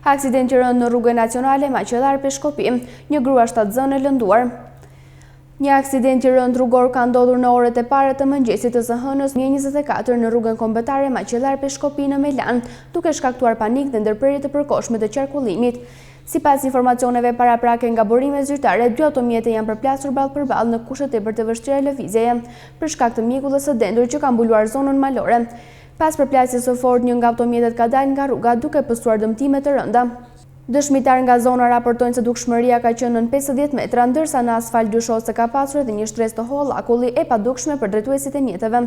Aksidenti rënd në rrugën nacionale Maqellar-Peshkopi, një grua shtatzën e lënduar. Një aksidenti rënd rrugor ka ndodhur në orët e pare të mëngjesit të së hënës 24 në rrugën kombëtare Maqellar-Peshkopi në Melan, duke shkaktuar panik dhe ndërprerje të përkohshme të qarkullimit. Sipas informacioneve paraprake nga burime zyrtare, 2 automjete janë përplasur ballë për ballë në kushte tepër të vështira lëvizjeje për shkak të mjekullës së dendur që ka mbuluar zonën malore. Pas përplasjes së fortë, një nga automjetet ka dalë nga rruga duke pësuar dëmtime të rënda. Dëshmitar nga zona raportojnë se dukshmëria ka qenë në 50 metra, ndërsa në asfalt dyshohet se ka pasur edhe një shtresë të hollë akulli e padukshme për drejtuesit e mjeteve.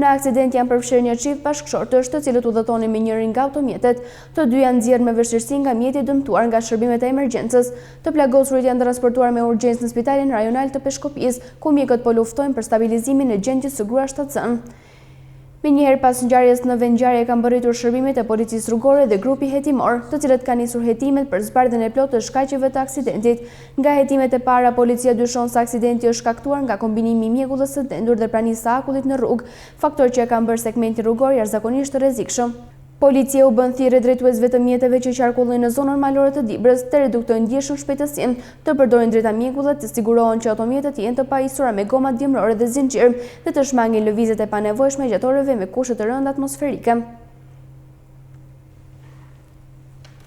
Në aksident janë përfshirë një çift bashkëshortësh, të cilët udhëtonin me njërin nga automjetet. Të dy janë nxjerrë me vështirësi nga mjeti dëmtuar nga shërbimet e emergjencës. Të plagosurit janë transportuar me urgjencë në Spitalin Rajonal të Peshkopis, ku mjekët po luftojnë për stabilizimin e gjendjes së gruas shtatzën. Me njëherë pas ngjarjes në vend ngjarje kanë bërritur shërbimet e policisë rrugore dhe grupi hetimor, të cilët kanë nisur hetimet për zbardhjen e plotë të shkaqeve të aksidentit. Nga hetimet e para, policia dyshon se aksidenti është shkaktuar nga kombinimi i mjekullës së dendur dhe pranisë së akullit në rrugë, faktor që e ka bërë segmentin rrugor jashtëzakonisht të rrezikshëm. Policia u bën thirrje drejtuesve të mjeteve që qarkullojnë në zonën malore të Dibrës të reduktojnë ndjeshëm shpejtësinë, të përdorin drejta mjekullat, të sigurohen që automjetet jenë të pajisura me goma dimrore dhe zinxhir dhe të shmangin lëvizjet e panevojshme gjatë orëve me kushte të rënda atmosferike.